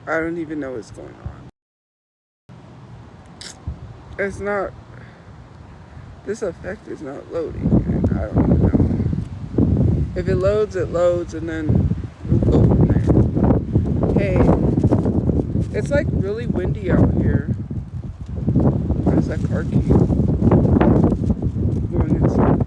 I don't even know what's going on. It's not. This effect is not loading. And I don't even know. If it loads, and then we'll go from there. Hey, it's like really windy out here. Where's that car key? Going in circles.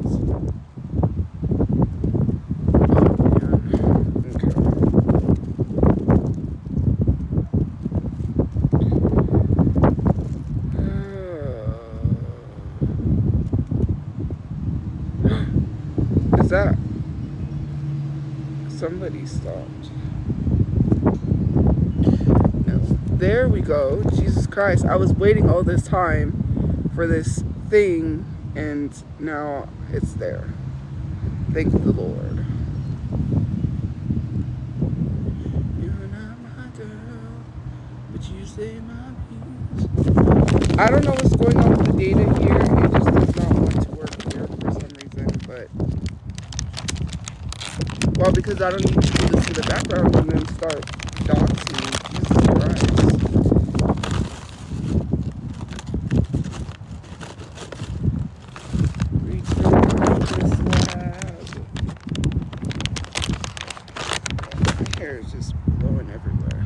Is that somebody stopped? No. There we go. Jesus Christ. I was waiting all this time for this thing, and now it's there. Thank the Lord. You're not my girl, but you say my piece. I don't know what's going on with the data here. It just does not want to work here for some reason, but well, because I don't need to do this to the background and then start doxing. Jesus Christ. My hair is just blowing everywhere.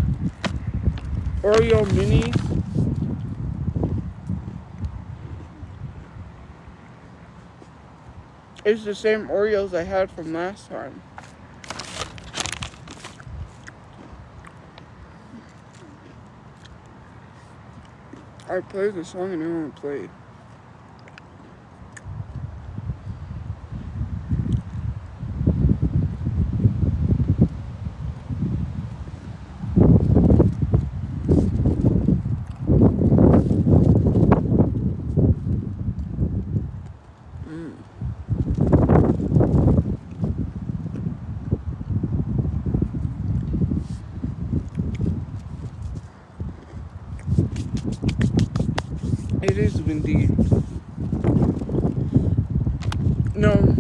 Oreo minis. It's the same Oreos I had from last time. I played the song and it won't play. It is windy. No,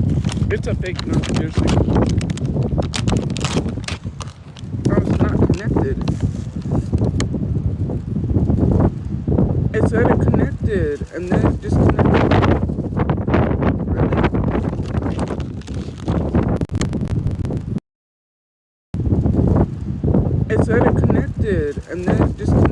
it's a fake note, seriously. Oh, it's not connected. It said it connected, and then it disconnected. Really? It said it connected, and then it disconnected.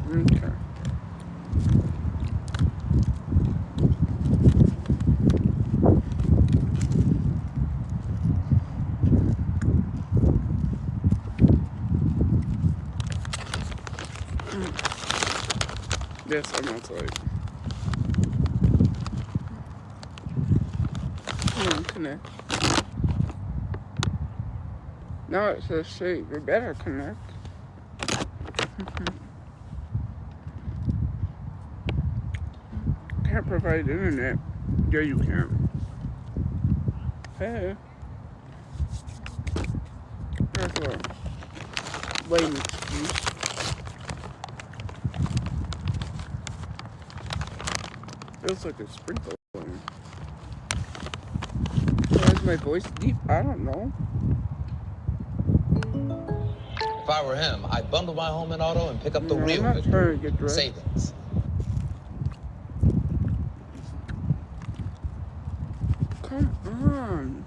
Okay. Yes, I'm outside. Come on, connect. Now it says shake. We better connect. Can't provide internet. Yeah, you can. Hey. That's a lame excuse. Feels like a sprinkle. Why is my voice deep? I don't know. If I were him, I'd bundle my home and auto and pick up the real I'm not trying to get dressed. savings. Come on.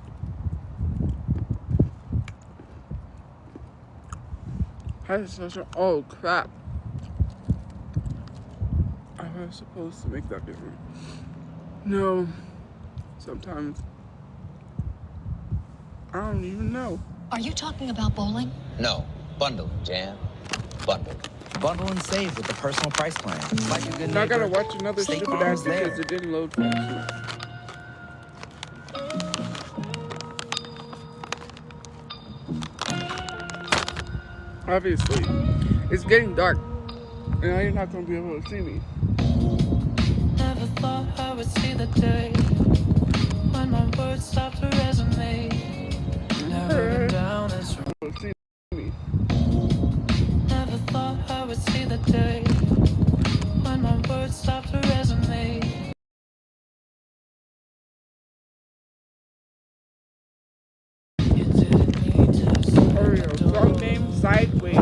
That is such a... Oh, crap. I was supposed to make that different. No. Sometimes. I don't even know. Are you talking about bowling? No. Bundle, Jan. Bundle. Bundle and save with the personal price plan. Like a good Now I gotta neighbor, watch another State stupid ad Farm's because there. it didn't load fast enough. Obviously, it's getting dark, and now you're not gonna be able to see me. Never thought I would see the day when my words stop to resonate. Never been down this road. See me. Never thought I would see the day when my words words stop to resonate. You didn't need to say Oreo. Song name Sideways.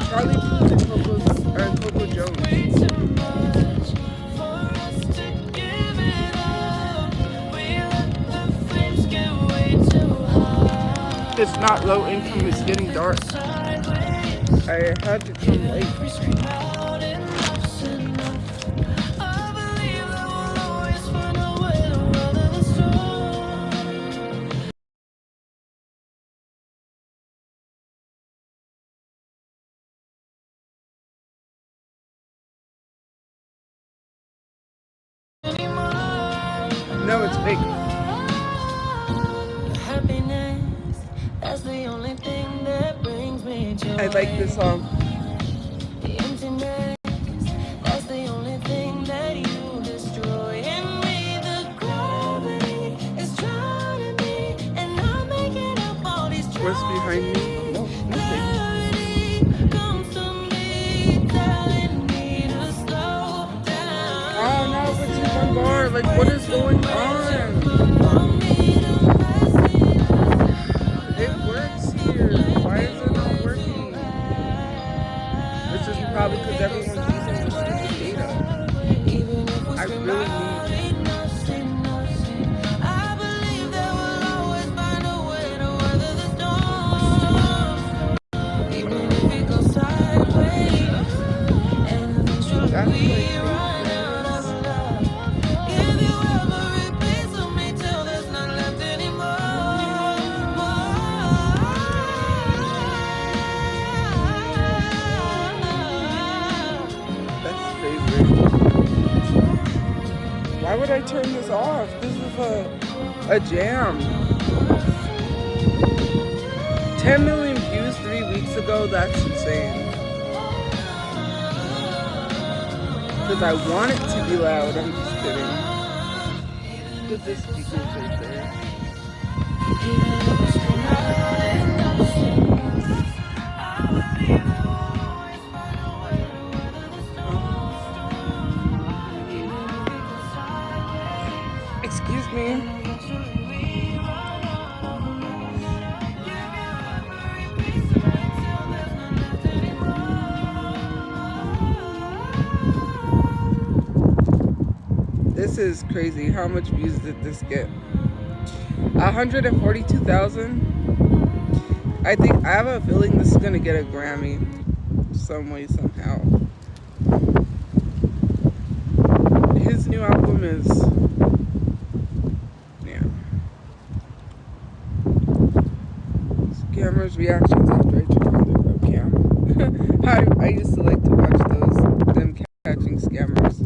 Charlie Puth and Coco Jones. way too much for us to give it up. We let the flames get way too high. It's not low income, it's getting dark. Sideways, I had to come late. we scream out enough's enough. I believe that we'll always find a way to weather the storm. No, it's fake. Happiness, that's the only thing that brings me joy. I like this song. The emptiness, that's the only thing that you destroy. In me, the gravity is drowning me, and I'm making up all these What's behind me? No, nothing. Clarity comes to me, telling me to slow down. Oh no, but you one bar. Like, what is going on? It works here. Why is it not working? It's just probably because everyone's using the stupid data. I really need. I believe that we'll always find a way to weather the storm. Even if it goes sideways, and eventually That's we like run out of love. Give you every piece of me till there's none left anymore. That's crazy. Why would I turn this off? This is a jam. 10 million views 3 weeks ago. That's insane. Because I want it to be loud. I'm just kidding. Put this speaker right there. Excuse me. This is crazy. How much views did this get? 142,000. I have a feeling this is gonna get a Grammy some way, somehow. His new album is, yeah. Scammers' reactions after I turn on their webcam. I used to like to watch them catching scammers.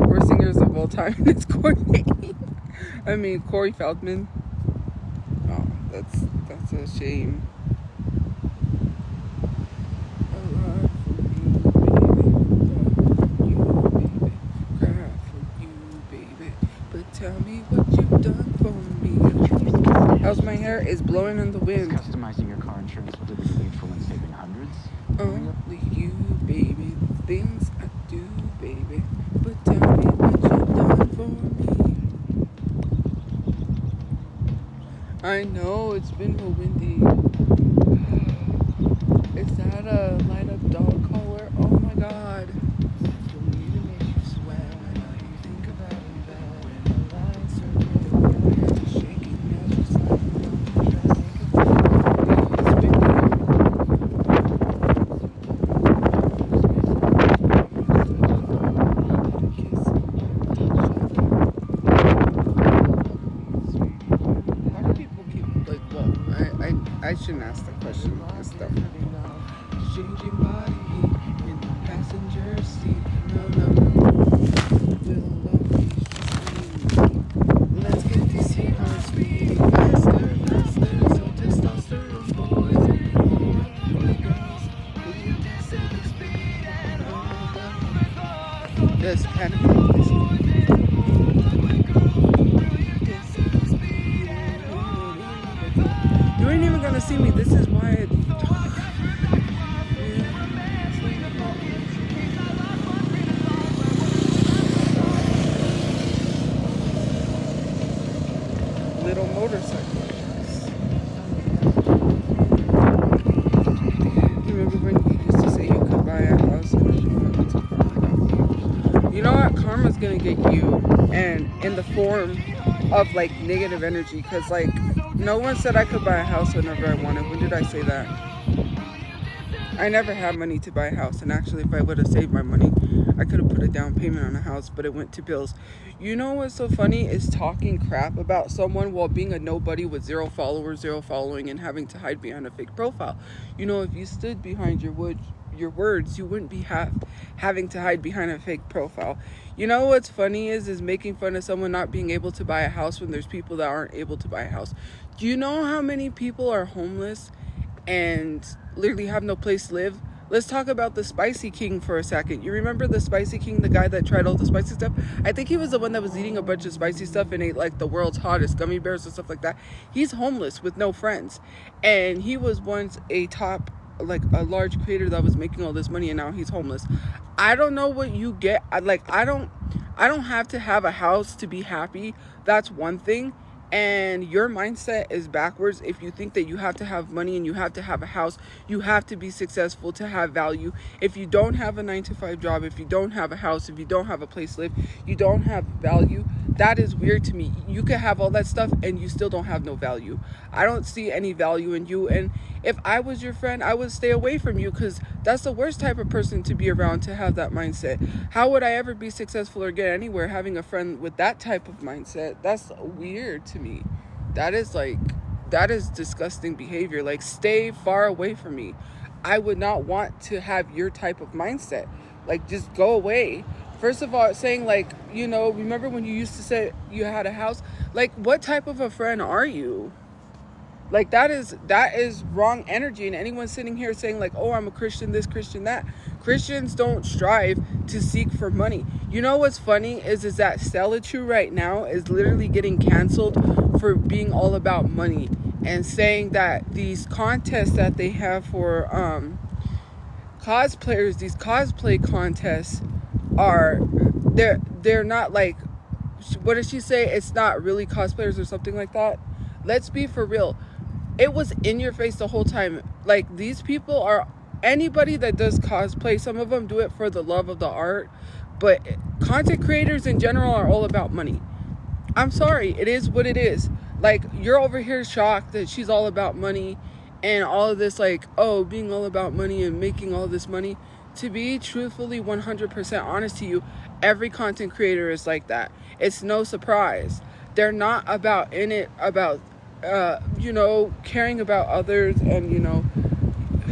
Worst singers of all time is Corey Feldman. Oh, that's a shame. A lot for you, baby. Cry for you, baby. But tell me what you've done for me. How's my hair? Is blowing in the wind. Customizing your car insurance will be needful and saving hundreds. Only you, baby. The things I do, baby. But tell me what you've done for me. I know it's been real windy. Is that a light up dog collar? Oh my god. I shouldn't ask the question and stuff. Changing body in the passenger seat. No. Let's get this heat on speed. Faster. So testosterone boys and girls. Will you dance at the speed and hold up? Yes, panic. You ain't even gonna see me. This is why little motorcycles. Remember when you used to say you could buy a house and everyone would take karma? You know what? Karma's gonna get you, and in the form of like negative energy. Cause like no one said I could buy a house whenever I wanted. When did I say that? I never had money to buy a house, and actually if I would have saved my money, I could have put a down payment on a house, but it went to bills. You know what's so funny is talking crap about someone while being a nobody with 0 followers, 0 following, and having to hide behind a fake profile. You know, if you stood behind your words, you wouldn't be having to hide behind a fake profile. You know what's funny is making fun of someone not being able to buy a house when there's people that aren't able to buy a house. Do you know how many people are homeless and literally have no place to live? Let's talk about the Spicy King for a second. You remember the Spicy King, the guy that tried all the spicy stuff? I think he was the one that was eating a bunch of spicy stuff and ate like the world's hottest gummy bears and stuff like that. He's homeless with no friends. And he was once a large creator that was making all this money, and now he's homeless. I don't know what you get. I don't have to have a house to be happy. That's one thing. And your mindset is backwards if you think that you have to have money and you have to have a house, you have to be successful to have value. If you don't have a 9-to-5 job, if you don't have a house, if you don't have a place to live, you don't have value. That is weird to me. You could have all that stuff and you still don't have no value. I don't see any value in you. And if I was your friend, I would stay away from you, because that's the worst type of person to be around, to have that mindset. How would I ever be successful or get anywhere having a friend with that type of mindset? That's weird to me. That is disgusting behavior. Like, stay far away from me. I would not want to have your type of mindset. Like, just go away. First of all, saying like, you know, remember when you used to say you had a house? Like, what type of a friend are you? Like, that is wrong energy. And anyone sitting here saying like, oh, I'm a Christian, this, Christian, that. Christians don't strive to seek for money. You know what's funny is that Shelterchu right now is literally getting canceled for being all about money, and saying that these contests that they have for cosplayers, these cosplay contests they're not like, what did she say? It's not really cosplayers or something like that. Let's be for real. It was in your face the whole time. Like, these people are, anybody that does cosplay, some of them do it for the love of the art, but content creators in general are all about money. I'm sorry, it is what it is. Like, you're over here shocked that she's all about money and all of this, like, oh, being all about money and making all this money. To be truthfully 100% honest to you, every content creator is like that. It's no surprise. They're not about caring about others, and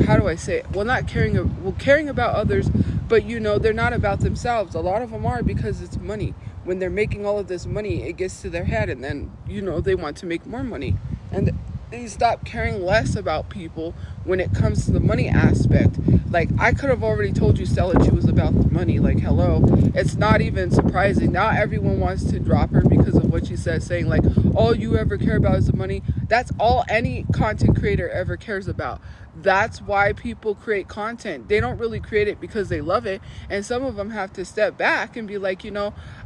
how do I say it? Well, not caring about others, but they're not about themselves. A lot of them are, because it's money. When they're making all of this money, it gets to their head, and then they want to make more money, and they stop caring less about people when it comes to the money aspect. Like, I could have already told you Shelterchu was about the money. Like, hello. It's not even surprising. Now everyone wants to drop her because of what she said, saying like, all you ever care about is the money. That's all any content creator ever cares about. That's why people create content. They don't really create it because they love it. And some of them have to step back and be like,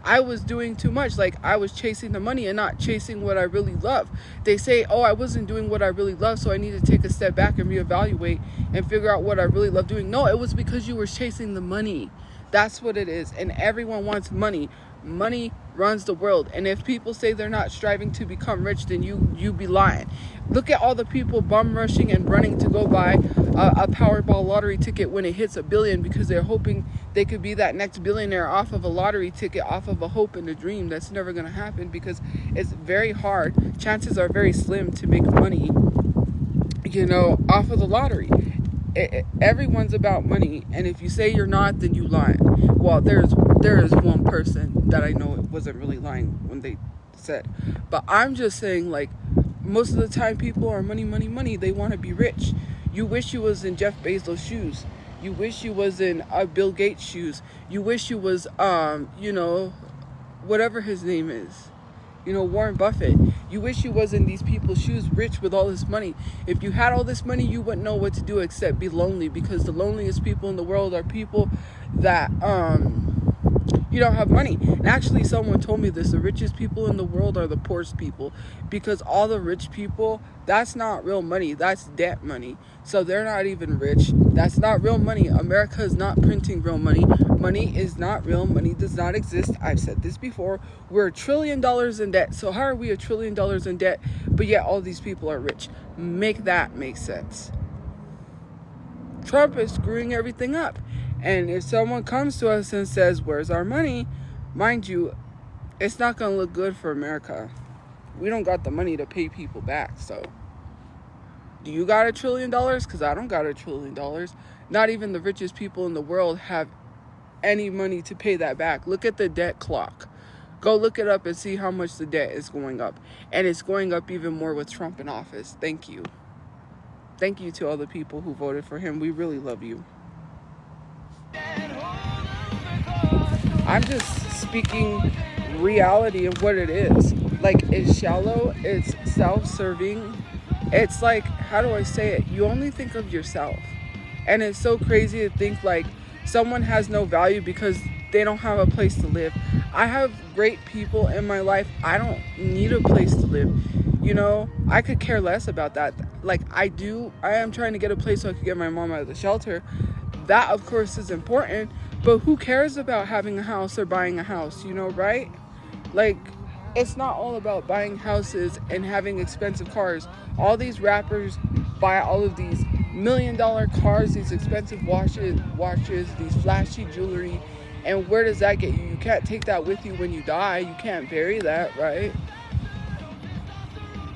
I was doing too much. Like, I was chasing the money and not chasing what I really love. They say, oh, I wasn't doing what I really love, so I need to take a step back and reevaluate and figure out what I really love doing. No, it was because you were chasing the money. That's what it is. And everyone wants money. Money runs the world. And if people say they're not striving to become rich, then you be lying. Look at all the people bum rushing and running to go buy a Powerball lottery ticket when it hits $1 billion, because they're hoping they could be that next billionaire off of a lottery ticket, off of a hope and a dream. That's never going to happen, because it's very hard. Chances are very slim to make money, off of the lottery. Everyone's about money, and if you say you're not, then you lie. Well, there is one person that I know wasn't really lying when they said, but I'm just saying, like, most of the time people are money, money, money. They want to be rich. You wish you was in Jeff Bezos' shoes. You wish you was in Bill Gates' shoes. You wish you was whatever his name is, Warren Buffett. You wish you was in these people's shoes, rich with all this money. If you had all this money, you wouldn't know what to do except be lonely, because the loneliest people in the world are people that you don't have money. And actually, someone told me this: the richest people in the world are the poorest people, because all the rich people, that's not real money, that's debt money. So they're not even rich. That's not real money. America is not printing real money. Money is not real. Money does not exist. I've said this before. We're $1 trillion in debt. So how are we $1 trillion in debt, but yet all these people are rich? Make that make sense. Trump is screwing everything up. And if someone comes to us and says, where's our money? Mind you, it's not going to look good for America. We don't got the money to pay people back. So do you got $1 trillion? Because I don't got $1 trillion. Not even the richest people in the world have any money to pay that back. Look at the debt clock. Go look it up and see how much the debt is going up. And it's going up even more with Trump in office. Thank you. Thank you to all the people who voted for him. We really love you. I'm just speaking reality of what it is. Like, it's shallow, it's self-serving. It's like, how do I say it? You only think of yourself. And it's so crazy to think like someone has no value because they don't have a place to live. I have great people in my life. I don't need a place to live. You know, I could care less about that. Like, I am trying to get a place so I could get my mom out of the shelter. That, of course, is important. But who cares about having a house or buying a house, you know, right? Like, it's not all about buying houses and having expensive cars. All these rappers buy all of these $1 million cars, these expensive watches, these flashy jewelry. And where does that get you? You can't take that with you when you die. You can't bury that, right?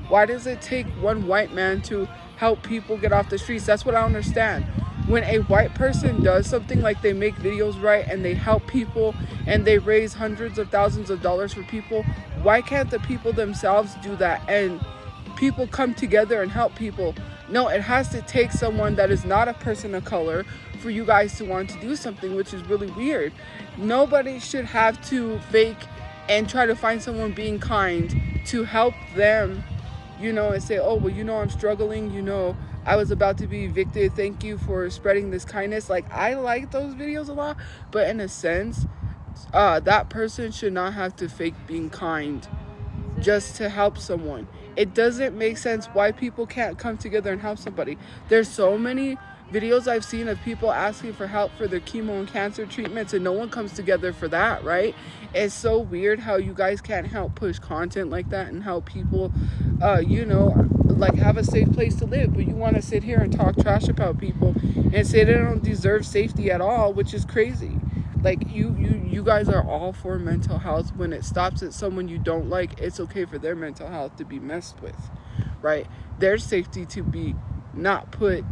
Why does it take one white man to help people get off the streets? That's what I don't understand. When a white person does something, like they make videos, right, and they help people and they raise hundreds of thousands of dollars for people, why can't the people themselves do that and people come together and help people? No, it has to take someone that is not a person of color for you guys to want to do something, which is really weird. Nobody should have to fake and try to find someone being kind to help them, you know, and say, oh, well, you know, I'm struggling, you know, I was about to be evicted. Thank you for spreading this kindness. Like, I like those videos a lot, but in a sense, that person should not have to fake being kind just to help someone. It doesn't make sense why people can't come together and help somebody. There's so many videos I've seen of people asking for help for their chemo and cancer treatments, and no one comes together for that, right? It's so weird how you guys can't help push content like that and help people, you know, like, have a safe place to live, but you want to sit here and talk trash about people and say they don't deserve safety at all, which is crazy. Like, you guys are all for mental health. When it stops at someone you don't like, it's okay for their mental health to be messed with, right? Their safety to be not put,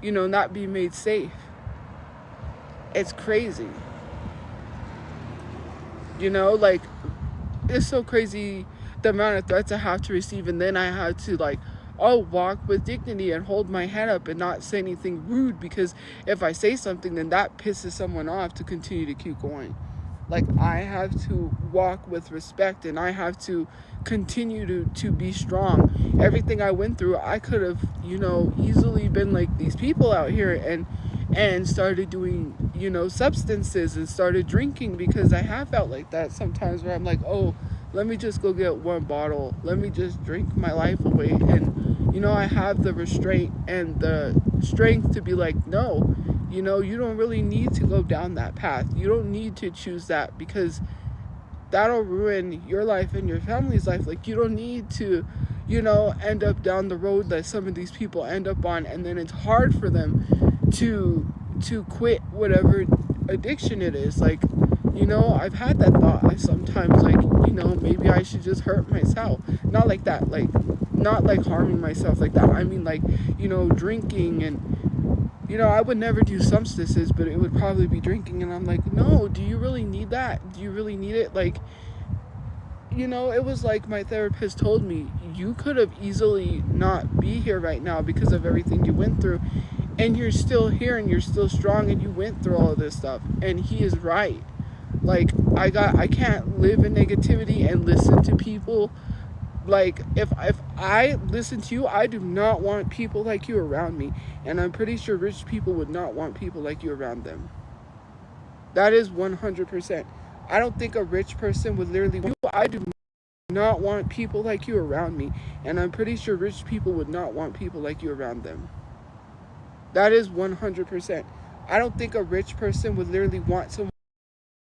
you know, not be made safe. It's crazy. You know, like, it's so crazy the amount of threats I have to receive, and then I have to, like, walk with dignity and hold my head up and not say anything rude, because if I say something, then that pisses someone off to continue to keep going. Like, I have to walk with respect, and I have to continue to be strong. Everything I went through, I could have, you know, easily been like these people out here and started doing, you know, substances and started drinking, because I have felt like that sometimes, where I'm like, oh, let me just go get one bottle. Let me just drink my life away. And, you know, I have the restraint and the strength to be like, no, you know, you don't really need to go down that path. You don't need to choose that, because that'll ruin your life and your family's life. Like, you don't need to, you know, end up down the road that some of these people end up on, and then it's hard for them to quit whatever addiction it is. Like, you know, I've had that thought. I sometimes, like, you know, maybe I should just hurt myself. Not like that, like, not like harming myself like that. I mean, like, you know, drinking, and, you know, I would never do substances, but it would probably be drinking. And I'm like, no, do you really need that? Do you really need it? Like, you know, it was like my therapist told me, you could have easily not be here right now because of everything you went through, and you're still here and you're still strong, and you went through all of this stuff. And he is right. Like, I can't live in negativity and listen to people. Like, if I listen to you, I do not want people like you around me. And I'm pretty sure rich people would not want people like you around them. That is 100%. I don't think a rich person would literally want you. I do not want people like you around me. And I'm pretty sure rich people would not want people like you around them. That is 100%. I don't think a rich person would literally want someone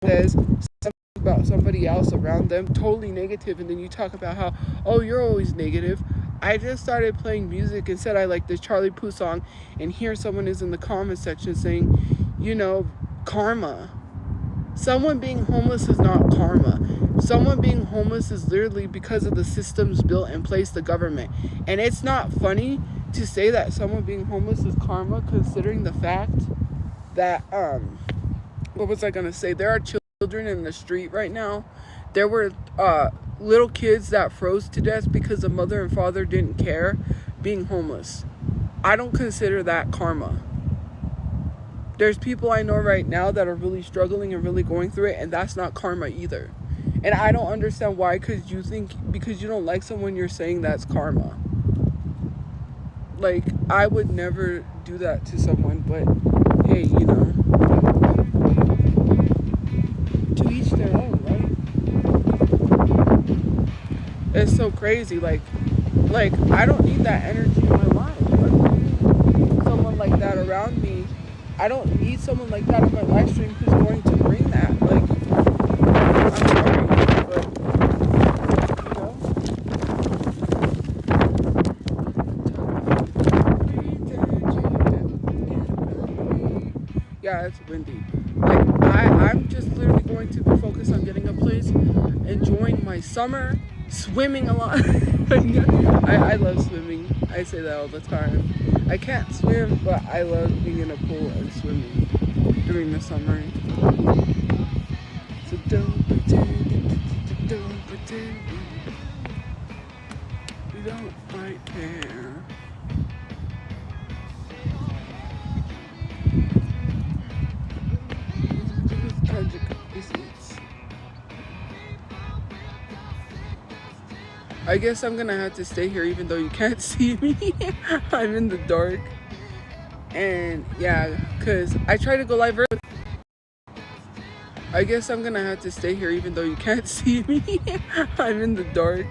who says something about somebody else around them totally negative, and then you talk about how, oh, you're always negative. I just started playing music and said I like this Charlie Puth song, and here someone is in the comment section saying, you know, karma. Someone being homeless is not karma. Someone being homeless is literally because of the systems built in place, the government. And it's not funny to say that someone being homeless is karma, considering the fact that, what was I going to say? There are children in the street right now. There were little kids that froze to death because the mother and father didn't care, being homeless. I don't consider that karma. There's people I know right now that are really struggling and really going through it, and that's not karma either. And I don't understand why, because you don't like someone, you're saying that's karma. Like, I would never do that to someone, but hey, you know, to each their own, right? It's so crazy. Like I don't need that energy in my life. I don't need someone like that around me. I don't need someone like that in my live stream who's going to bring that. Like, I'm sorry, but, you know. Yeah, it's windy. Like, I'm just literally going to be focused on getting a place, enjoying my summer, swimming a lot. I love swimming. I say that all the time. I can't swim, but I love being in a pool and swimming during the summer. So don't pretend, we don't quite care. I guess I'm gonna have to stay here even though you can't see me. I'm in the dark. And yeah, cause I try to go live early. I guess I'm gonna have to stay here even though you can't see me. I'm in the dark.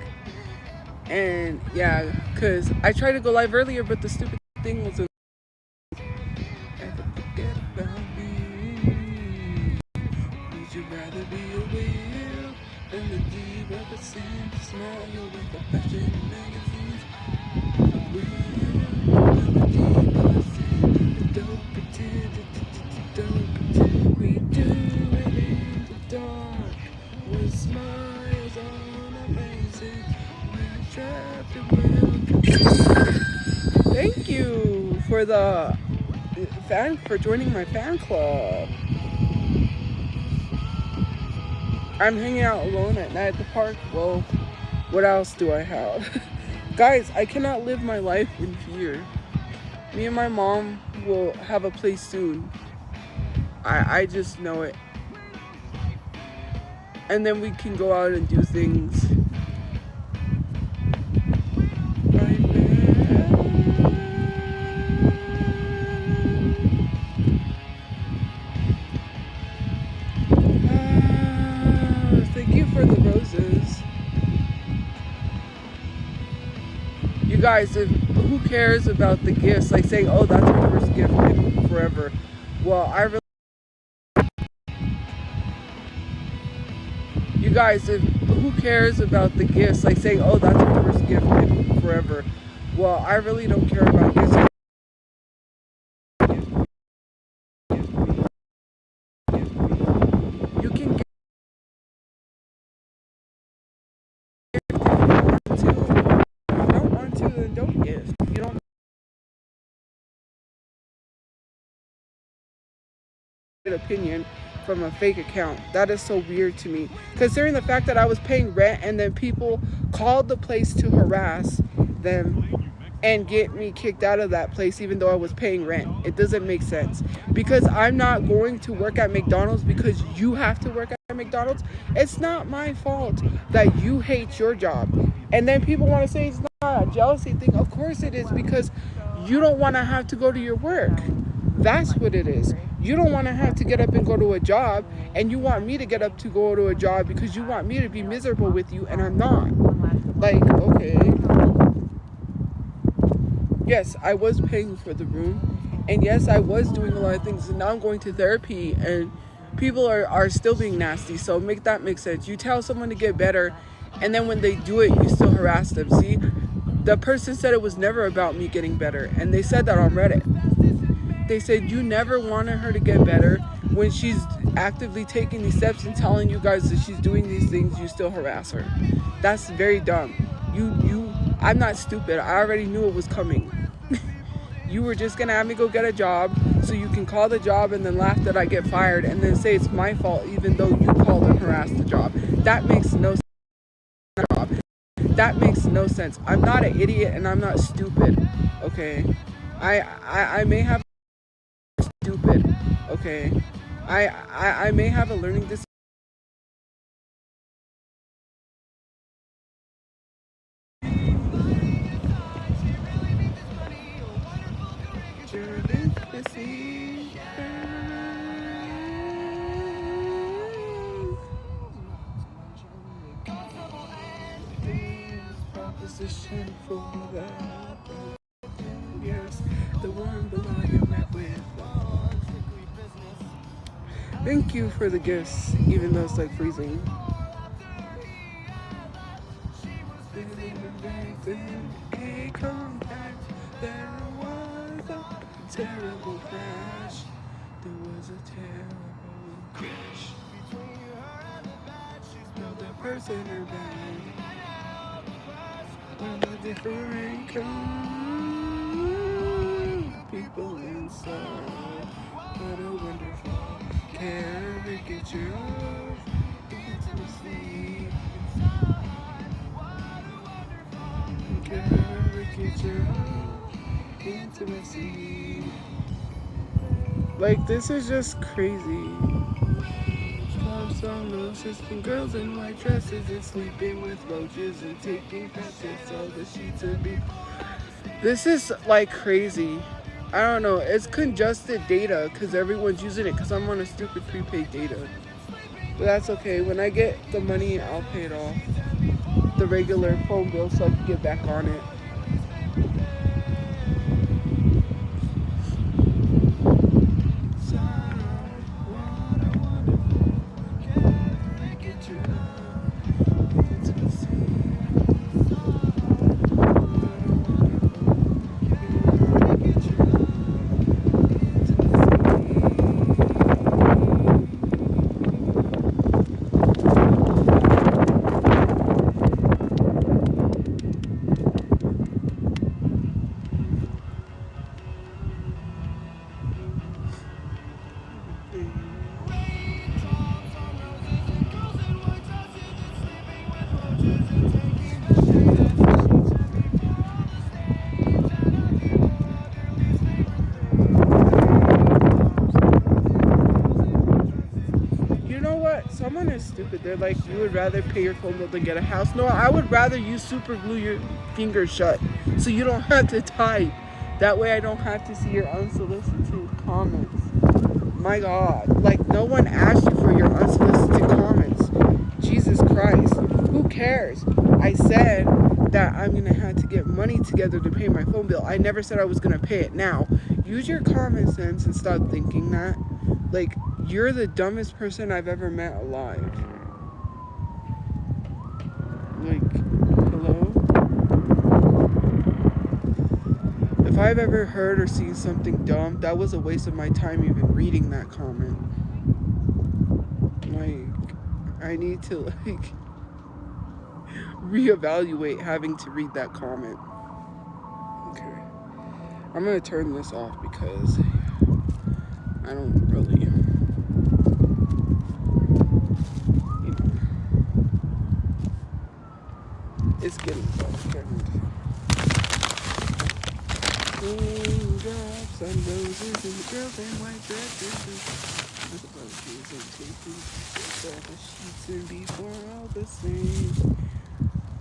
And yeah, cause I tried to go live earlier, but the stupid thing was forget about me. Would you rather be a whale than the deep of the sand? Smile with the fashion magazines. Don't pretend, we do it in the dark with smiles on our faces. We're trapped and well. Thank you for the for joining my fan club. I'm hanging out alone at night at the park. Well, what else do I have? Guys, I cannot live my life in fear. Me and my mom will have a place soon. I just know it. And then we can go out and do things. Thank you for the roses. You guys, who cares about the gifts? Like saying, oh, that's our first gift in forever. Well, you guys, who cares about the gifts? Like saying, oh, that's our first gift in forever. Well, I really don't care about gifts. You can give if you want to. If you don't want to, then don't give. You don't get opinion from a fake account. That is so weird to me, considering the fact that I was paying rent and then people called the place to harass them and get me kicked out of that place even though I was paying rent. It doesn't make sense, because I'm not going to work at McDonald's because you have to work at McDonald's. It's not my fault that you hate your job. And then people want to say it's not a jealousy thing. Of course it is, because you don't want to have to go to your work. That's what it is. You don't want to have to get up and go to a job, and you want me to get up to go to a job because you want me to be miserable with you, and I'm not. Like, okay. Yes, I was paying for the room, and yes, I was doing a lot of things, and now I'm going to therapy, and people are still being nasty, so make that make sense. You tell someone to get better, and then when they do it, you still harass them. See, the person said it was never about me getting better, and they said that on Reddit. They said you never wanted her to get better. When she's actively taking these steps and telling you guys that she's doing these things, you still harass her. That's very dumb. I'm not stupid. I already knew it was coming. You were just gonna have me go get a job so you can call the job and then laugh that I get fired and then say it's my fault even though you called and harassed the job. That makes no sense. That makes no sense. I'm not an idiot and I'm not stupid. Okay. I may have stupid. Okay. I may have a learning disability. Proposition for that. Yes, the one below you met with. Thank you for the gifts, even though it's like freezing. Hey, come back. There was a terrible crash. There was a terrible crash. No, the person are bad. On a different people inside. What a wonderful caricature of intimacy. Caricature of intimacy. Like, this is just crazy. And girls in white dresses and sleeping with roaches and taking pictures of the sheets of beef. This is like crazy. I don't know. It's congested data because everyone's using it because I'm on a stupid prepaid data. But that's okay. When I get the money, I'll pay it off. The regular phone bill so I can get back on it. Someone is stupid. They're like, you would rather pay your phone bill than get a house. No, I would rather you super glue your fingers shut so you don't have to type. That way I don't have to see your unsolicited comments. My God. Like, no one asked you for your unsolicited comments. Jesus Christ. Who cares? I said that I'm going to have to get money together to pay my phone bill. I never said I was going to pay it. Now, use your common sense and stop thinking that. Like, you're the dumbest person I've ever met alive. Like, hello? If I've ever heard or seen something dumb, that was a waste of my time even reading that comment. Like, I need to, like, reevaluate having to read that comment. Okay. I'm gonna turn this off because I don't really, it's getting frustrating. Raindrops on roses and the girls in white dresses. With roaches and taking pictures of the sheets and before all the same.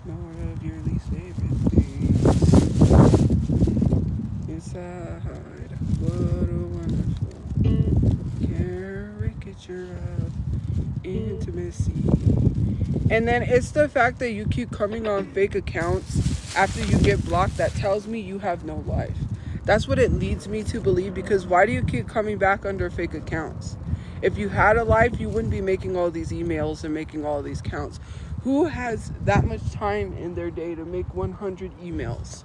More of your least favorite things. Inside, what a wonderful see. And then it's the fact that you keep coming on fake accounts after you get blocked that tells me you have no life. That's what it leads me to believe, because why do you keep coming back under fake accounts? If you had a life, you wouldn't be making all these emails and making all these counts. Who has that much time in their day to make 100 emails?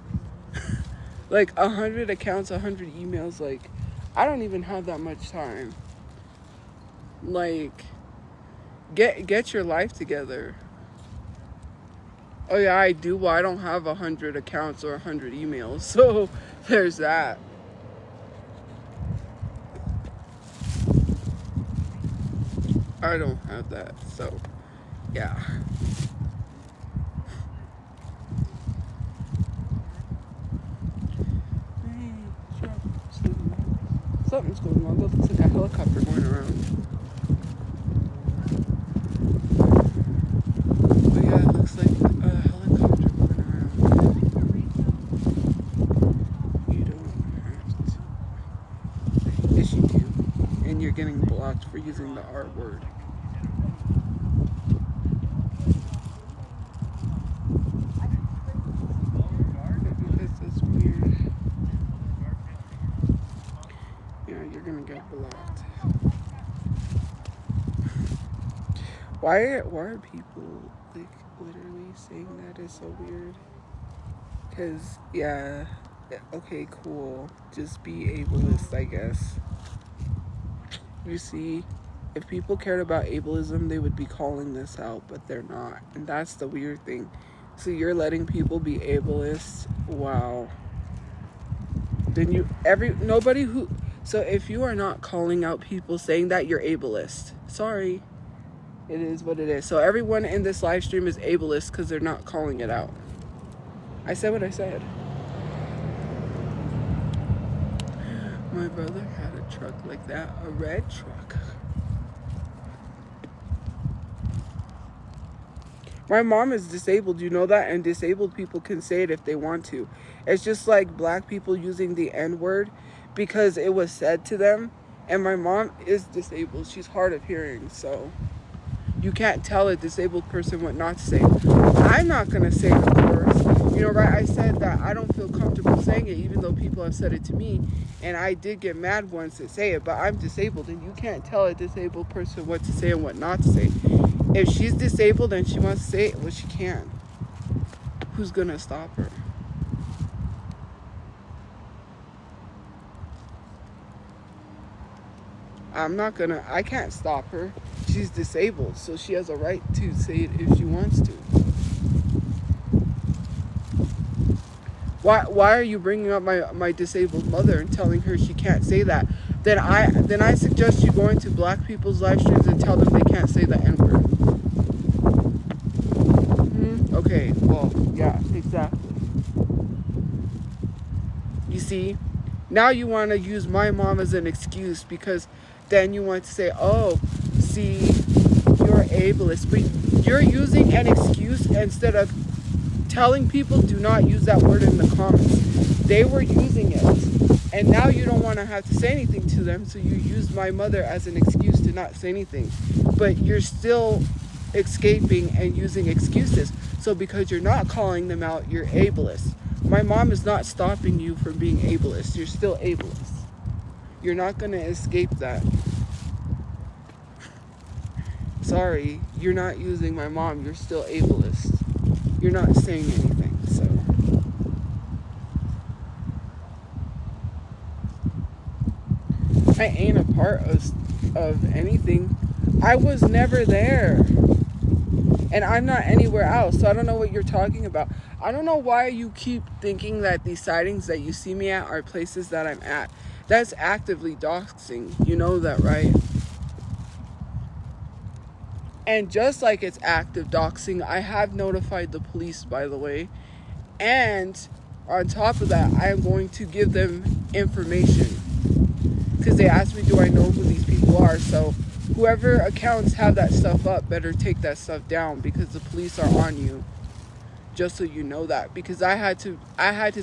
Like 100 accounts, 100 emails. Like, I don't even have that much time. Like, get your life together. Oh yeah, I do. Well, I don't have 100 accounts or 100 emails, so there's that. I don't have that, so yeah. Something's going on. That looks like a helicopter going around. Oh yeah, it looks like a helicopter going around. You don't have to. Yes, you do. And you're getting blocked for using the R word. That's weird. Yeah, you're gonna get blocked. Why are people like literally saying that is so weird? Because yeah, okay, cool. Just be ableist, I guess. You see, if people cared about ableism, they would be calling this out, but they're not. And that's the weird thing. So you're letting people be ableist. Wow. Then nobody who, so if you are not calling out people saying that, you're ableist. Sorry. It is what it is. So everyone in this live stream is ableist because they're not calling it out. I said what I said. My brother had a truck like that, a red truck. My mom is disabled, you know that? And disabled people can say it if they want to. It's just like black people using the N-word because it was said to them. And my mom is disabled. She's hard of hearing, so you can't tell a disabled person what not to say. I'm not going to say it, of course. You know, right? I said that I don't feel comfortable saying it, even though people have said it to me. And I did get mad once to say it, but I'm disabled, and you can't tell a disabled person what to say and what not to say. If she's disabled and she wants to say it, well, she can. Who's going to stop her? I can't stop her. She's disabled, so she has a right to say it if she wants to. Why are you bringing up my disabled mother and telling her she can't say that? Then I suggest you go into black people's live streams and tell them they can't say the N-word. Okay, well, yeah, exactly. You see, now you want to use my mom as an excuse because then you want to say, oh, see, you're ableist. But you're using an excuse instead of telling people do not use that word in the comments. They were using it. And now you don't want to have to say anything to them, so you use my mother as an excuse to not say anything. But you're still escaping and using excuses. So because you're not calling them out, you're ableist. My mom is not stopping you from being ableist. You're still ableist. You're not going to escape that. Sorry, you're not using my mom. You're still ableist. You're not saying anything, so. I ain't a part of anything. I was never there. And I'm not anywhere else, so I don't know what you're talking about. I don't know why you keep thinking that these sightings that you see me at are places that I'm at. That's actively doxing. You know that, right? And just like it's active doxing, I have notified the police, by the way. And on top of that, I am going to give them information. Because they asked me, do I know who these people are? So whoever accounts have that stuff up better take that stuff down because the police are on you. Just so you know that. Because I had to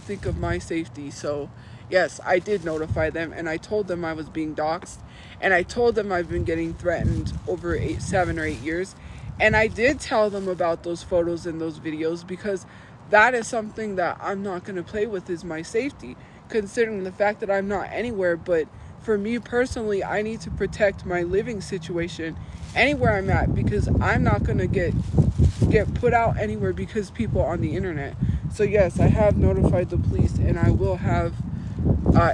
think of my safety. So yes, I did notify them, and I told them I was being doxxed, and I told them I've been getting threatened over 7 or 8 years, And I did tell them about those photos and those videos because that is something that I'm not going to play with, is my safety, considering the fact that I'm not anywhere. But for me personally, I need to protect my living situation anywhere I'm at, because I'm not going to get put out anywhere because people on the internet. So yes, I have notified the police, and I will have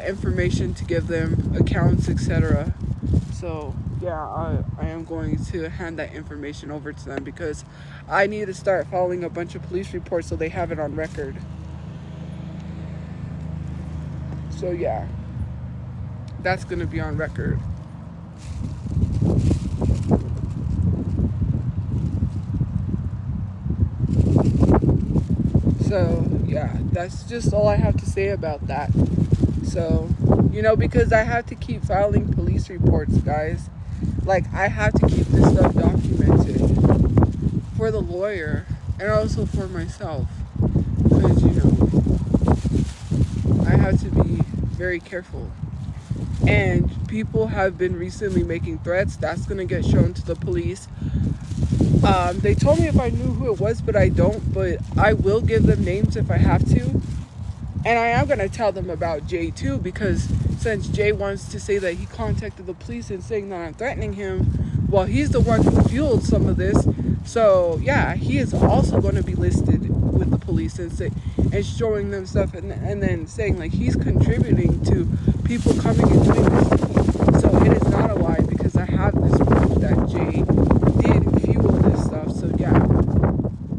information to give them, accounts, etc. So yeah, I am going to hand that information over to them, because I need to start filing a bunch of police reports so they have it on record. So yeah, that's going to be on record. So yeah, that's just all I have to say about that. So, you know, because I have to keep filing police reports, guys. Like, I have to keep this stuff documented for the lawyer and also for myself. Because, you know, I have to be very careful. And people have been recently making threats. That's going to get shown to the police. They told me if I knew who it was, but I don't. But I will give them names if I have to. And I am going to tell them about Jay too, because since Jay wants to say that he contacted the police and saying that I'm threatening him, well, he's the one who fueled some of this. So yeah, he is also going to be listed with the police and showing them stuff, and then saying like he's contributing to people coming and doing this to me. So it is not a lie, because I have this proof that Jay did fuel this stuff. So yeah,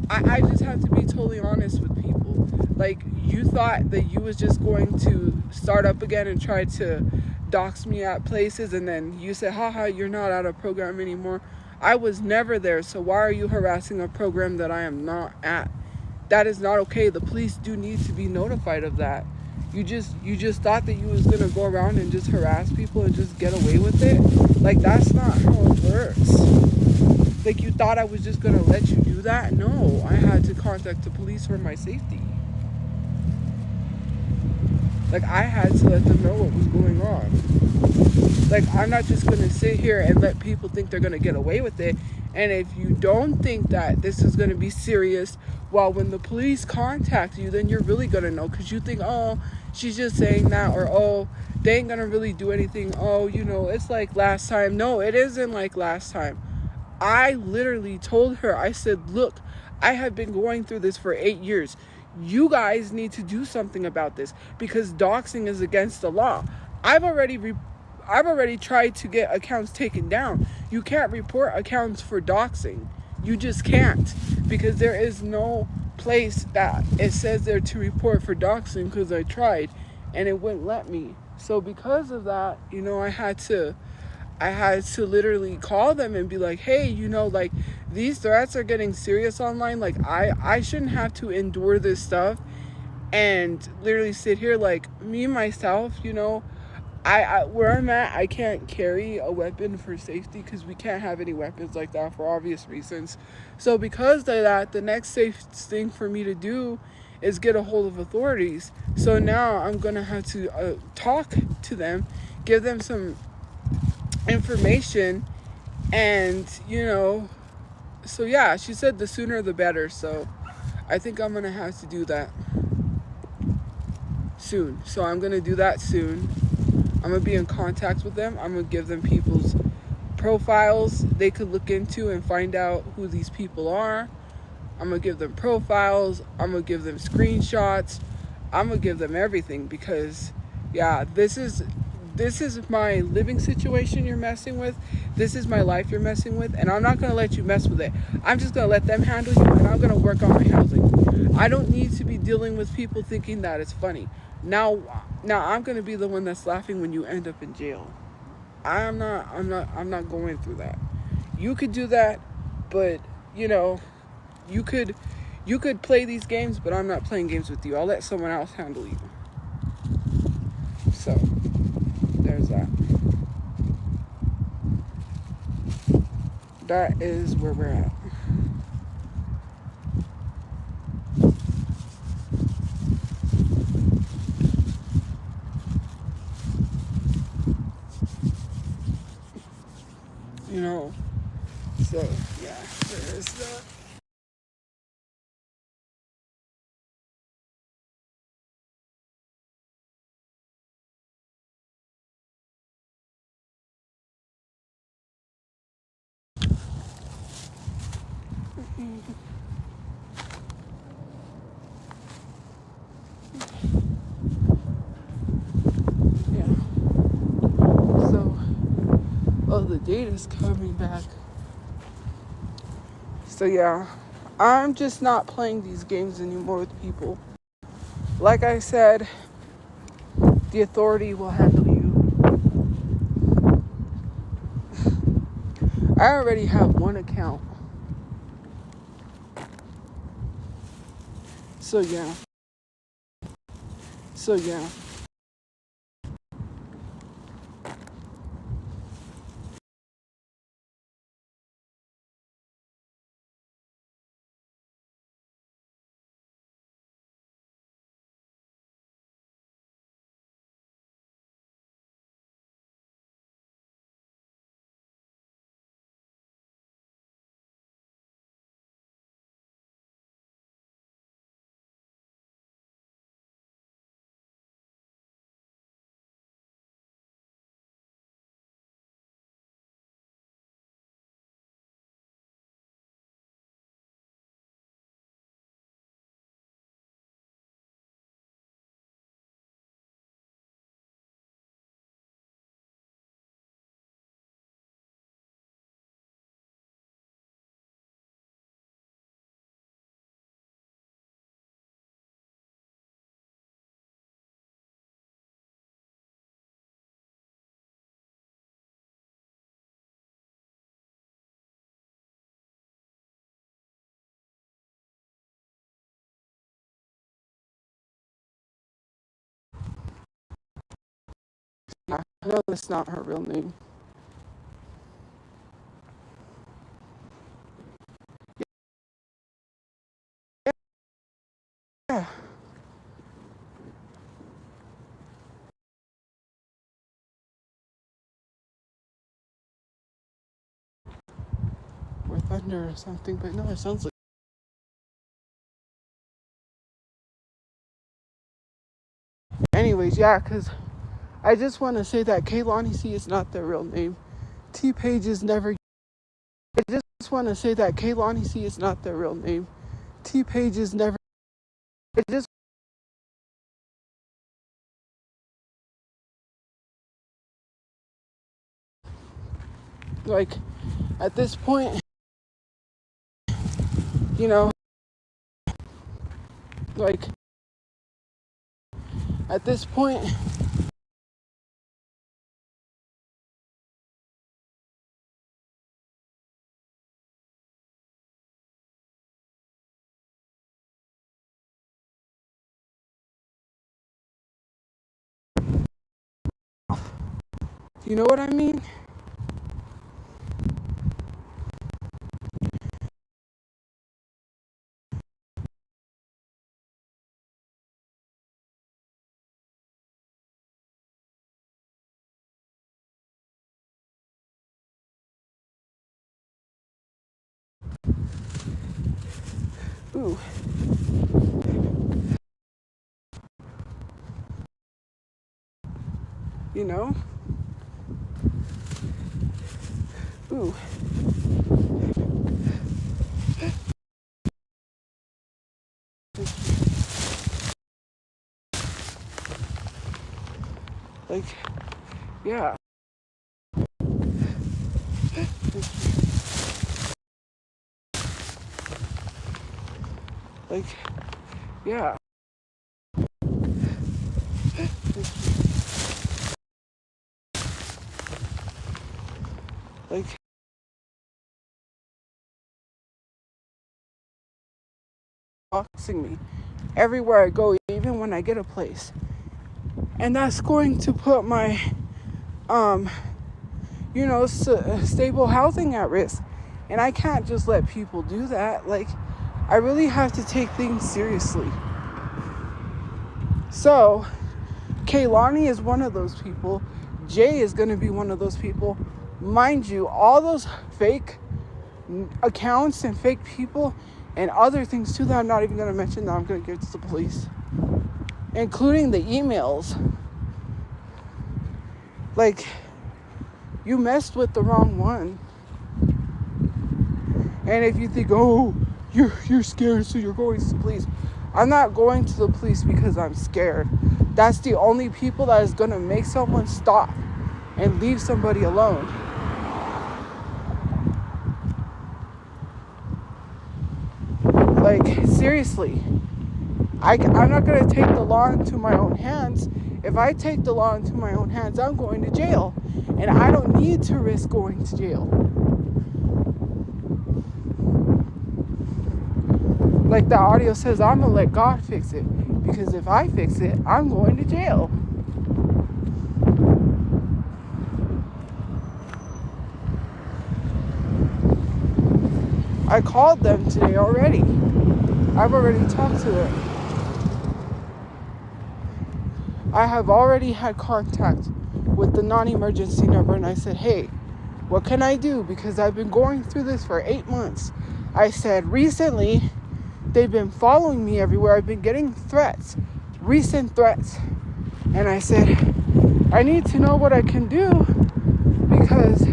I just have to be totally honest with people. Like, you thought that you was just going to start up again and try to dox me at places, and then you said, haha, you're not at a program anymore. I was never there, so why are you harassing a program that I am not at? That is not okay. The police do need to be notified of that. You just thought that you was gonna go around and just harass people and just get away with it? Like, that's not how it works. Like, you thought I was just gonna let you do that? No, I had to contact the police for my safety. Like, I had to let them know what was going on. Like, I'm not just going to sit here and let people think they're going to get away with it. And if you don't think that this is going to be serious, well, when the police contact you, then you're really going to know. Because you think, oh, she's just saying that. Or, oh, they ain't going to really do anything. Oh, you know, it's like last time. No, it isn't like last time. I literally told her, I said, look, I have been going through this for 8 years. You guys need to do something about this, because doxing is against the law. I've already tried to get accounts taken down. You can't report accounts for doxing. You just can't, because there is no place that it says there to report for doxing, because I tried and it wouldn't let me. So because of that, you know, I had to literally call them and be like, hey, you know, like, these threats are getting serious online. Like, I shouldn't have to endure this stuff and literally sit here. Like, me, myself, you know, I where I'm at, I can't carry a weapon for safety, because we can't have any weapons like that for obvious reasons. So because of that, the next safe thing for me to do is get a hold of authorities. So now I'm going to have to talk to them, give them some information, and, you know, so yeah, she said the sooner the better. So I think I'm gonna have to do that soon. So I'm gonna do that soon. I'm gonna be in contact with them. I'm gonna give them people's profiles they could look into and find out who these people are. I'm gonna give them profiles. I'm gonna give them screenshots. I'm gonna give them everything, because yeah, this is my living situation you're messing with. This is my life you're messing with, and I'm not going to let you mess with it. I'm just going to let them handle you, and I'm going to work on my housing. I don't need to be dealing with people thinking that it's funny. Now I'm going to be the one that's laughing when you end up in jail. I'm not going through that. You could do that, but, you know, you could play these games, but I'm not playing games with you. I'll let someone else handle you. So there's that. That is where we're at. You know, so yeah, there is Yeah. So, oh, the data's coming back. So yeah, I'm just not playing these games anymore with people. Like I said, the authority will handle you. I already have one account. So yeah. I know that's not her real name. Yeah. Or thunder or something, but no, it sounds like. Anyways, yeah, because I just want to say that Kaylani C is not their real name. T Page is never. I just want to say that Kaylani C is not their real name. T Page is never. I just. Like, at this point, you know, like, at this point, you know what I mean? Ooh. You know? Ooh. Like, yeah. Like, yeah. Like, boxing me everywhere I go, even when I get a place. And that's going to put my, stable housing at risk. And I can't just let people do that. Like, I really have to take things seriously. So, Kaylani is one of those people. Jay is going to be one of those people. Mind you, all those fake accounts and fake people and other things too that I'm not even going to mention that I'm going to give to the police, including the emails. Like, you messed with the wrong one. And if you think, oh, you're scared, so you're going to the police. I'm not going to the police because I'm scared. That's the only people that is going to make someone stop and leave somebody alone. Like, seriously. I'm not going to take the law into my own hands. If I take the law into my own hands, I'm going to jail. And I don't need to risk going to jail. Like the audio says, I'm going to let God fix it. Because if I fix it, I'm going to jail. I called them today already. I've already talked to them. I have already had contact with the non-emergency number, and I said, hey, what can I do? Because I've been going through this for 8 months. I said, recently, they've been following me everywhere. I've been getting threats, recent threats. And I said, I need to know what I can do because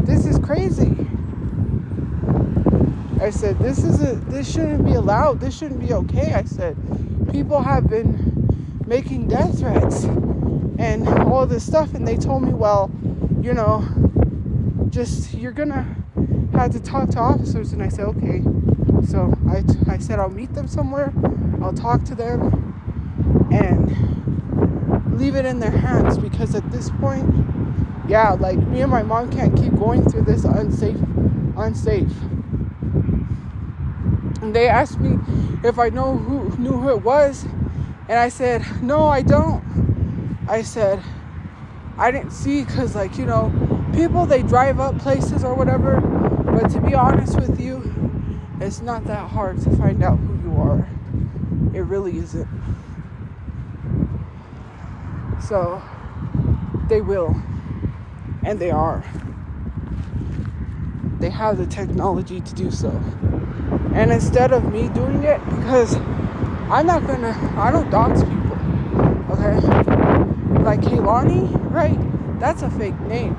this is crazy. I said, this shouldn't be allowed. This shouldn't be okay. I said, people have been making death threats and all this stuff. And they told me, well, you know, just, you're going to have to talk to officers. And I said, okay. So I said, I'll meet them somewhere. I'll talk to them and leave it in their hands. Because at this point, yeah, like me and my mom can't keep going through this unsafe. And they asked me if I knew who it was. And I said, no, I don't. I said, I didn't see, because, like, you know, people, they drive up places or whatever. But to be honest with you, it's not that hard to find out who you are. It really isn't. So, they will. And they are. They have the technology to do so. And instead of me doing it, because I don't dox people, okay? Like Kaylani, right? That's a fake name.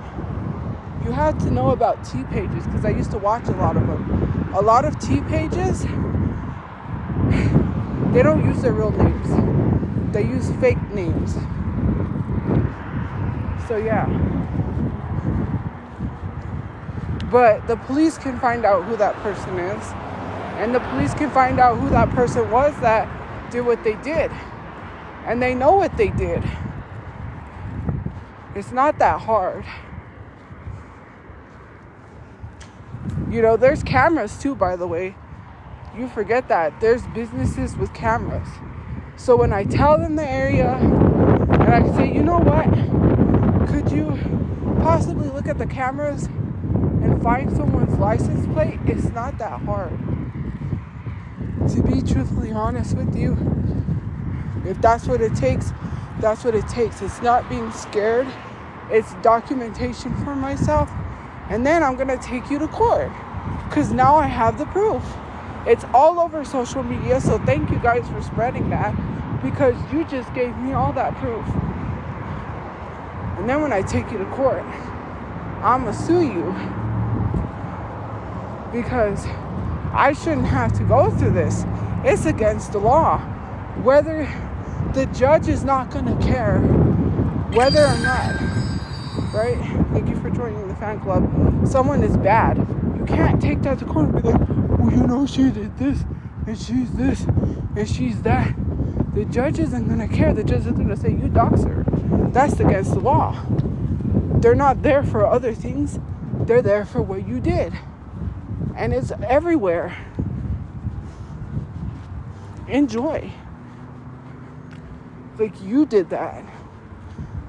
You have to know about T pages, because I used to watch a lot of them. A lot of T pages, they don't use their real names. They use fake names. So yeah. But the police can find out who that person is. And the police can find out who that person was that did what they did. And they know what they did. It's not that hard. You know, there's cameras too, by the way. You forget that. There's businesses with cameras. So when I tell them the area, and I can say, you know what? Could you possibly look at the cameras and find someone's license plate? It's not that hard. To be truthfully honest with you, if that's what it takes, that's what it takes. It's not being scared. It's documentation for myself. And then I'm going to take you to court. Because now I have the proof. It's all over social media. So thank you guys for spreading that. Because you just gave me all that proof. And then when I take you to court, I'm going to sue you. Because I shouldn't have to go through this. It's against the law. Whether the judge is not going to care whether or not, right? Thank you for joining the fan club. Someone is bad. You can't take that to court and be like, well, you know, she did this, and she's this, and she's that. The judge isn't going to care. The judge is going to say, you dox her. That's against the law. They're not there for other things. They're there for what you did. And it's everywhere. Enjoy. Like, you did that.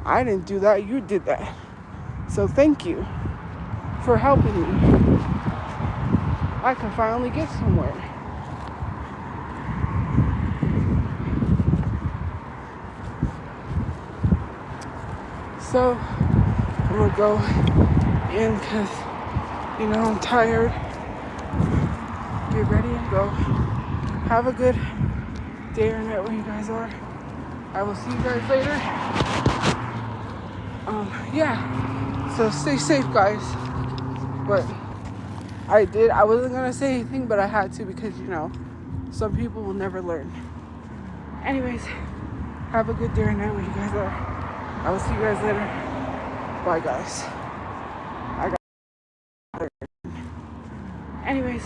I didn't do that. You did that. So thank you for helping me. I can finally get somewhere. So I'm gonna go in because, you know, I'm tired. get ready and go. Have a good day or night where you guys are. I will see you guys later. Yeah. So stay safe, guys. But I wasn't gonna say anything, but I had to because, you know, some people will never learn. Anyways, have a good day or night where you guys are. I will see you guys later. Bye, guys. Anyways.